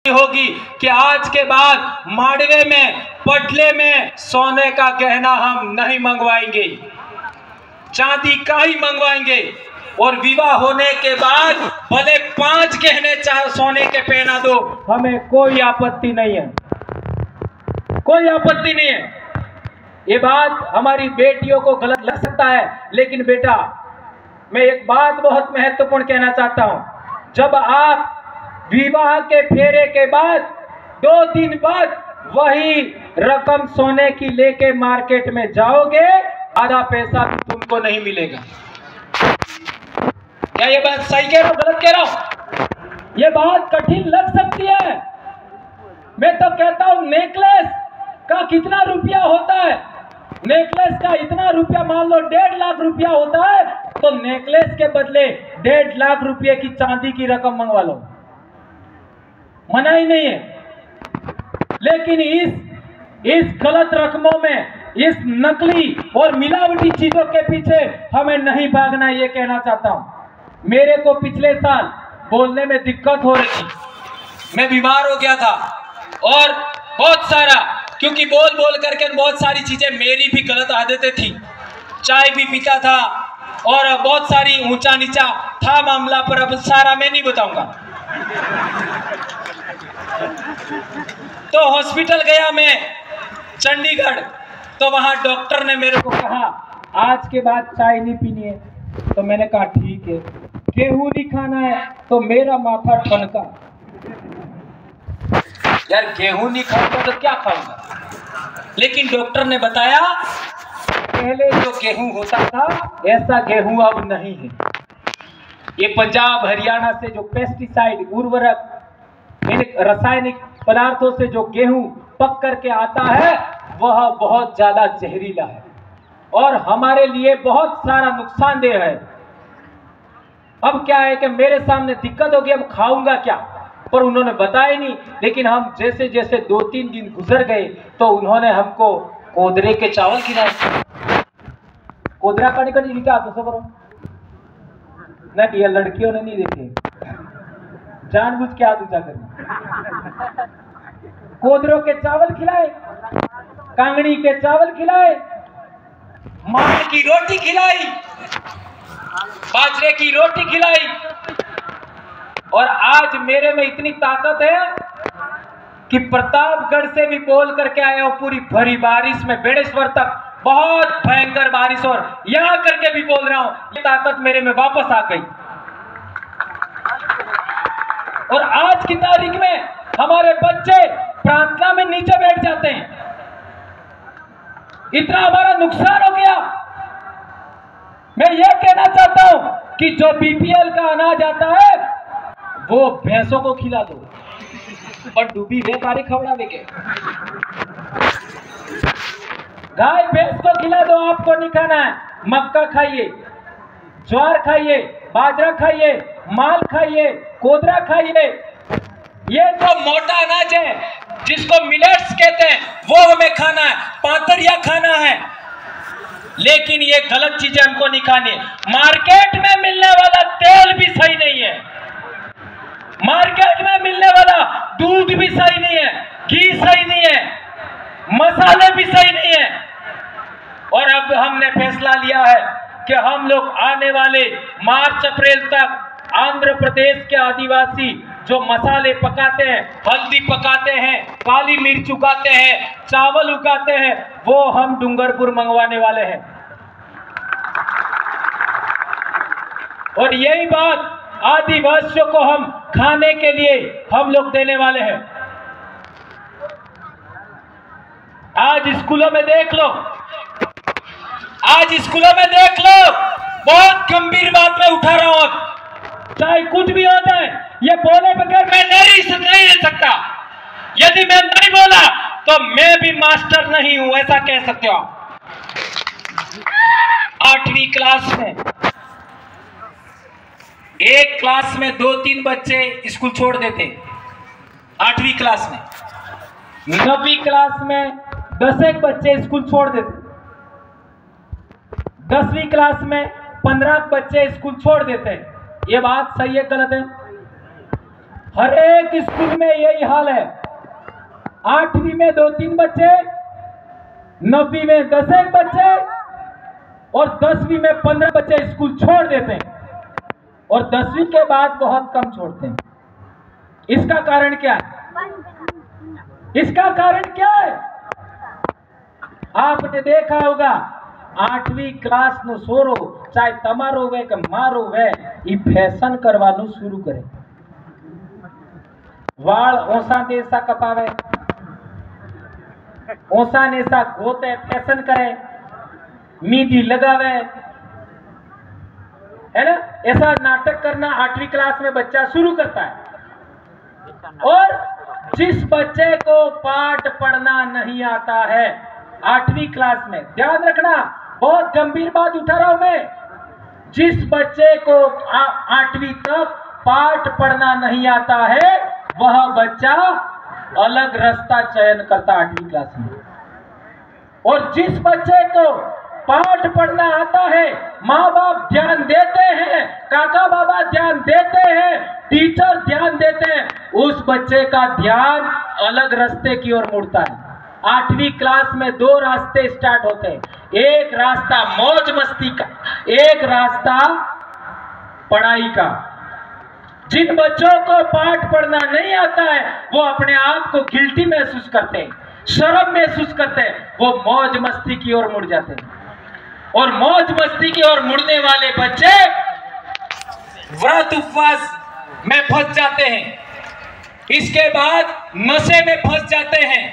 होगी कि आज के बाद माड़वे में, पटले में सोने का गहना हम नहीं मंगवाएंगे, चांदी का ही मंगवाएंगे। और विवाह होने के बाद भले 5 गहने चाहे सोने के पहना दो, हमें कोई आपत्ति नहीं है, कोई आपत्ति नहीं है। ये बात हमारी बेटियों को गलत लग सकता है, लेकिन बेटा मैं एक बात बहुत महत्वपूर्ण कहना चाहता हूं। जब आप विवाह के फेरे के बाद 2 दिन बाद वही रकम सोने की लेके मार्केट में जाओगे, आधा पैसा तुमको नहीं मिलेगा। क्या ये बात सही कह रहा हूं, गलत कह रहा हूं? ये बात कठिन लग सकती है। मैं तो कहता हूं नेकलेस का कितना रुपया होता है? नेकलेस का इतना रुपया, मान लो 1.5 लाख रुपया होता है, तो नेकलेस के बदले 1.5 लाख रुपये की चांदी की रकम मंगवा लो, मना ही नहीं है। लेकिन इस गलत रकमों में, इस नकली और मिलावटी चीजों के पीछे हमें नहीं भागना, ये कहना चाहता हूं। मेरे को पिछले साल बोलने में दिक्कत हो रही थी, मैं बीमार हो गया था और बहुत सारा, क्योंकि बोल बोल करके बहुत सारी चीजें, मेरी भी गलत आदतें थी, चाय भी पीता था और बहुत सारी ऊंचा नीचा था मामला, पर अब सारा मैं नहीं बताऊंगा। तो हॉस्पिटल गया मैं चंडीगढ़, तो वहां डॉक्टर ने मेरे को कहा आज के बाद चाय नहीं पीनी है। तो मैंने कहा ठीक है। गेहूं नहीं खाना है, तो मेरा माथा ठनका, यार गेहूं नहीं खाऊंगा तो क्या खाऊंगा। लेकिन डॉक्टर ने बताया पहले जो गेहूं होता था ऐसा गेहूं अब नहीं है। ये पंजाब हरियाणा से जो पेस्टिसाइड, उर्वरक, रासायनिक पदार्थों से जो गेहूं पक करके आता है वह बहुत ज्यादा जहरीला है और हमारे लिए बहुत सारा नुकसानदेह है। अब क्या है कि मेरे सामने दिक्कत होगी, अब खाऊंगा क्या, पर उन्होंने बताया नहीं। लेकिन हम जैसे जैसे 2-3 दिन गुजर गए तो उन्होंने हमको कोदरे के चावल खिलाए। कोदरा का निकल क्या तो करो नहीं, ये लड़कियों ने नहीं देखे, जानबूझ के हाथ ऊंचा करना। कोदरों के चावल खिलाए, कांगड़ी के चावल खिलाए, मांड की रोटी खिलाई, बाजरे की रोटी खिलाई। और आज मेरे में इतनी ताकत है कि प्रतापगढ़ से भी बोल करके आया हूं, पूरी भरी बारिश में बेड़ेश्वर तक बहुत भयंकर बारिश, और यहां करके भी बोल रहा हूं, ये ताकत मेरे में वापस आ गई। और आज की तारीख में हमारे बच्चे प्रार्थना में नीचे बैठ जाते हैं, इतना हमारा नुकसान हो गया। मैं यह कहना चाहता हूं कि जो बीपीएल का अनाज आता है वो भैंसों को खिला दो और डूबी वे बारी खवड़ावे के, गाय भैंस को खिला दो, आपको नहीं खाना है। मक्का खाइए, ज्वार खाइए, बाजरा खाइए, माल खाइए, कोदरा खाइए। ये तो मोटा अनाज है जिसको मिलेट्स कहते हैं, वो हमें खाना है, पातरिया खाना है। लेकिन ये गलत चीजें हमको नहीं खानी। मार्केट में मिलने वाला तेल भी सही नहीं है, मार्केट में मिलने वाला दूध भी सही नहीं है, घी सही नहीं है, मसाले भी सही नहीं है। और अब हमने फैसला लिया है कि हम लोग आने वाले मार्च अप्रैल तक आंध्र प्रदेश के आदिवासी जो मसाले पकाते हैं, हल्दी पकाते हैं, काली मिर्च उगाते हैं, चावल उगाते हैं, वो हम डूंगरपुर मंगवाने वाले हैं। और यही बात आदिवासियों को हम खाने के लिए हम लोग देने वाले हैं। आज स्कूलों में देख लो, आज स्कूलों में देख लो, बहुत गंभीर बात मैं उठा रहा हूं। अब चाहे कुछ भी हो जाए, ये बोले बगैर मैं नहीं रह सकता। यदि मैं नहीं बोला तो मैं भी मास्टर नहीं हूं, ऐसा कह सकते हो आप। 8वीं क्लास में, एक क्लास में 2-3 बच्चे स्कूल छोड़ देते, 8वीं क्लास में। 9वीं क्लास में 10 बच्चे स्कूल छोड़ देते, 10वीं क्लास में 15 बच्चे स्कूल छोड़ देते हैं। ये बात सही है गलत है? हर एक स्कूल में यही हाल है। 8वीं में 2-3 बच्चे, 9वीं में 10 बच्चे और 10वीं में 15 बच्चे स्कूल छोड़ देते हैं और 10वीं के बाद बहुत कम छोड़ते हैं। इसका कारण क्या है? इसका कारण क्या है? आपने देखा होगा 8वीं क्लास नो सोरो चाहे तमारो वे के मारो वे ई फैशन करवानु शुरू करे। वाल ओसा देसा कपावे, ओसा नेसा गोते फैशन करे, मीदी लगावे, है ना? ऐसा नाटक करना 8वीं क्लास में बच्चा शुरू करता है। और जिस बच्चे को पाठ पढ़ना नहीं आता है 8वीं क्लास में, ध्यान रखना, बहुत गंभीर बात उठा रहा हूं मैं, जिस बच्चे को 8वीं तक पाठ पढ़ना नहीं आता है वह बच्चा अलग रास्ता चयन करता 8वीं क्लास में। और जिस बच्चे को पाठ पढ़ना आता है, माँ बाप ध्यान देते हैं, काका बाबा ध्यान देते हैं, टीचर ध्यान देते हैं, उस बच्चे का ध्यान अलग रास्ते की ओर मुड़ता है। 8वीं क्लास में 2 रास्ते स्टार्ट होते हैं, एक रास्ता मौज मस्ती का, एक रास्ता पढ़ाई का। जिन बच्चों को पाठ पढ़ना नहीं आता है वो अपने आप को गिल्टी महसूस करते हैं, शर्म महसूस करते हैं, वो मौज मस्ती की ओर मुड़ जाते हैं। और मौज मस्ती की ओर मुड़ने वाले बच्चे व्रत उपवास में फंस जाते हैं, इसके बाद नशे में फंस जाते हैं,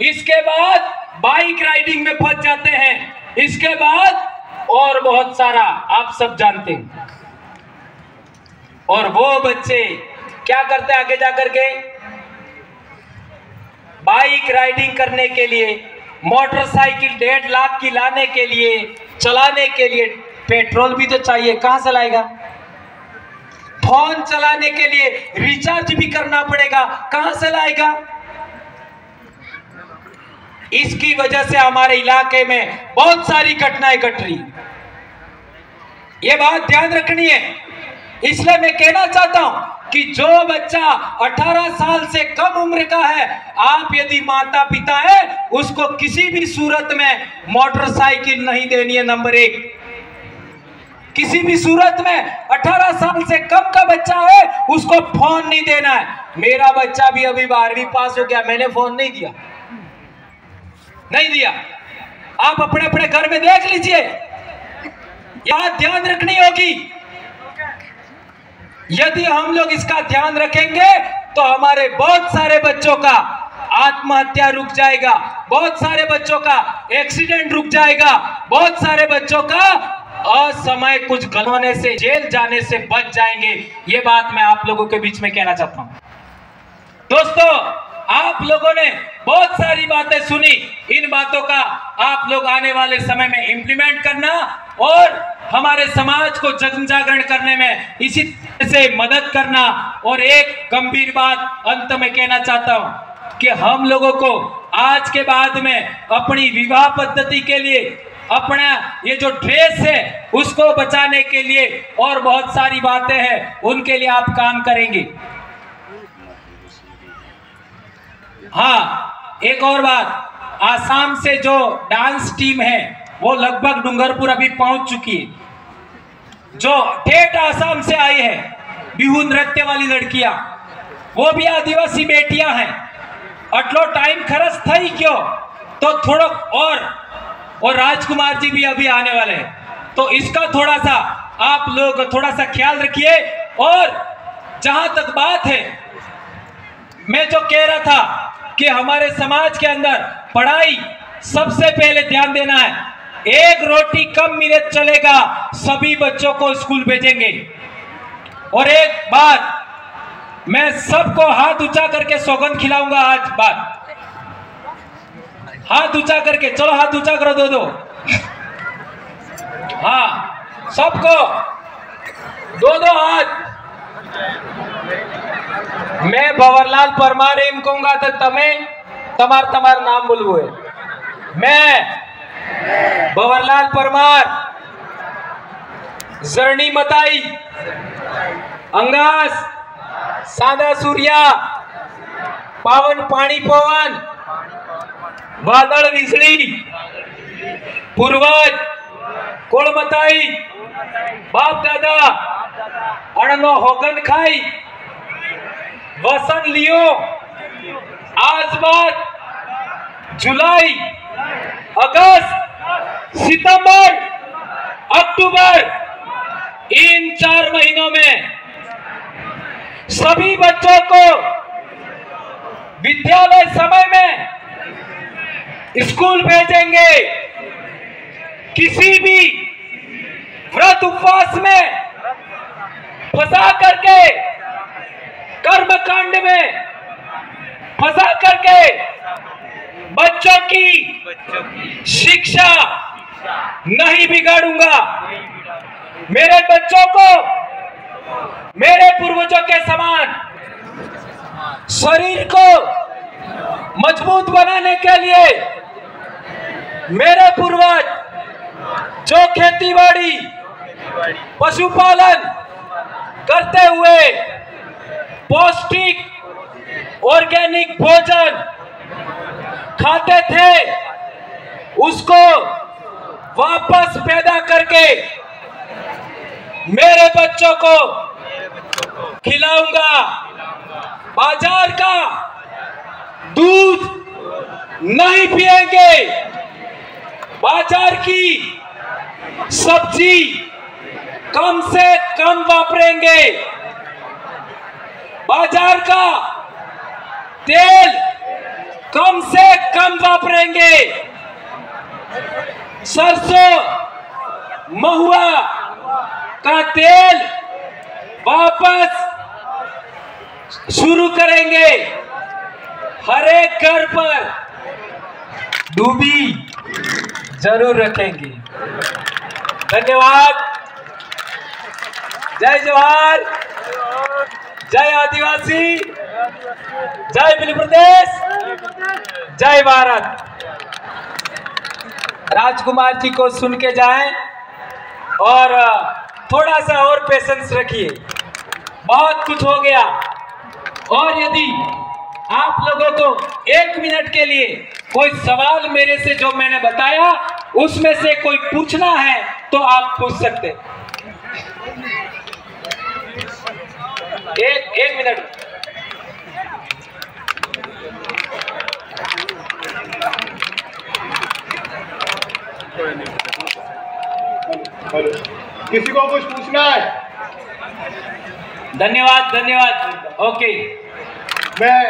इसके बाद बाइक राइडिंग में फंस जाते हैं, इसके बाद और बहुत सारा आप सब जानते हैं। और वो बच्चे क्या करते हैं आगे जाकर के? बाइक राइडिंग करने के लिए, मोटरसाइकिल 1.5 लाख की लाने के लिए, चलाने के लिए पेट्रोल भी तो चाहिए, कहां से लाएगा? फोन चलाने के लिए रिचार्ज भी करना पड़ेगा, कहां से लाएगा? इसकी वजह से हमारे इलाके में बहुत सारी घटनाएं घट रही, ये बात ध्यान रखनी है। इसलिए मैं कहना चाहता हूं कि जो बच्चा 18 साल से कम उम्र का है, आप यदि माता पिता है, उसको किसी भी सूरत में मोटरसाइकिल नहीं देनी है। नंबर 1, किसी भी सूरत में 18 साल से कम का बच्चा है उसको फोन नहीं देना है। मेरा बच्चा भी अभी 12वीं पास हो गया, मैंने फोन नहीं दिया, नहीं दिया। आप अपने अपने घर में देख लीजिए, बात ध्यान रखनी होगी। यदि हम लोग इसका ध्यान रखेंगे तो हमारे बहुत सारे बच्चों का आत्महत्या रुक जाएगा, बहुत सारे बच्चों का एक्सीडेंट रुक जाएगा, बहुत सारे बच्चों का असमय कुछ गलत होने से, जेल जाने से बच जाएंगे। ये बात मैं आप लोगों के बीच में कहना चाहता हूं। दोस्तों, आप लोगों ने बहुत सारी बातें सुनी, इन बातों का आप लोग आने वाले समय में इंप्लीमेंट करना और हमारे समाज को जन जागरण करने में इसी तरह से मदद करना। और एक गंभीर बात अंत में कहना चाहता हूं कि हम लोगों को आज के बाद में अपनी विवाह पद्धति के लिए, अपना ये जो ड्रेस है उसको बचाने के लिए और बहुत सारी बातें हैं, उनके लिए आप काम करेंगे। हाँ, एक और बात, आसाम से जो डांस टीम है वो लगभग डूंगरपुर अभी पहुंच चुकी है। जो ठेठ आसाम से आई है बिहू नृत्य वाली लड़कियां, वो भी आदिवासी बेटियां हैं। अटलो टाइम खर्च था ही क्यों, तो थोड़ा और राजकुमार जी भी अभी आने वाले हैं, तो इसका थोड़ा सा आप लोग थोड़ा सा ख्याल रखिए। और जहां तक बात है, मैं जो कह रहा था कि हमारे समाज के अंदर पढ़ाई सबसे पहले ध्यान देना है। एक रोटी कम मिले चलेगा, सभी बच्चों को स्कूल भेजेंगे। और एक बात, मैं सबको हाथ ऊंचा करके सौगंध खिलाऊंगा आज बात, हाथ ऊंचा करके, चलो हाथ ऊंचा करो दो। हाँ, सबको दो हाथ। मैं भंवरलाल परमार एम कहूंगा तो तमें तमार नाम बोलवो है। मैं भंवरलाल परमार, जर्नी मताई, अंगास, सादा सूर्या, पावन पाणी पवन, वादळ वीसळी, पूर्वज कोळमताई, बाप दादा अणनो होगन खाई, वसन लियो, आज बात जुलाई, अगस्त, सितंबर, अक्टूबर, इन 4 महीनों में सभी बच्चों को विद्यालय समय में स्कूल भेजेंगे। किसी भी व्रत उपवास में फंसा करके, कर्मकांड में फंसा करके बच्चों की शिक्षा नहीं बिगाड़ूंगा। मेरे बच्चों को मेरे पूर्वजों के समान शरीर को मजबूत बनाने के लिए मेरे पूर्वज जो खेतीबाड़ी, पशुपालन करते हुए पौष्टिक ऑर्गेनिक भोजन खाते थे, उसको वापस पैदा करके मेरे बच्चों को खिलाऊंगा। बाजार का दूध नहीं पिएंगे, बाजार की सब्जी कम से कम वापरेंगे, बाजार का तेल कम से कम वापरेंगे, सरसों महुआ का तेल वापस शुरू करेंगे। हर एक घर पर डूबी जरूर रखेंगे। धन्यवाद। जय जवाहर, जय आदिवासी, जय बिल प्रदेश, जय भारत। राजकुमार जी को सुन के जाएं और थोड़ा सा और पेशेंस रखिए, बहुत कुछ हो गया। और यदि आप लोगों को 1 मिनट के लिए कोई सवाल मेरे से जो मैंने बताया उसमें से कोई पूछना है तो आप पूछ सकते। एक मिनट। किसी को कुछ पूछना है? धन्यवाद, धन्यवाद। ओके, मैं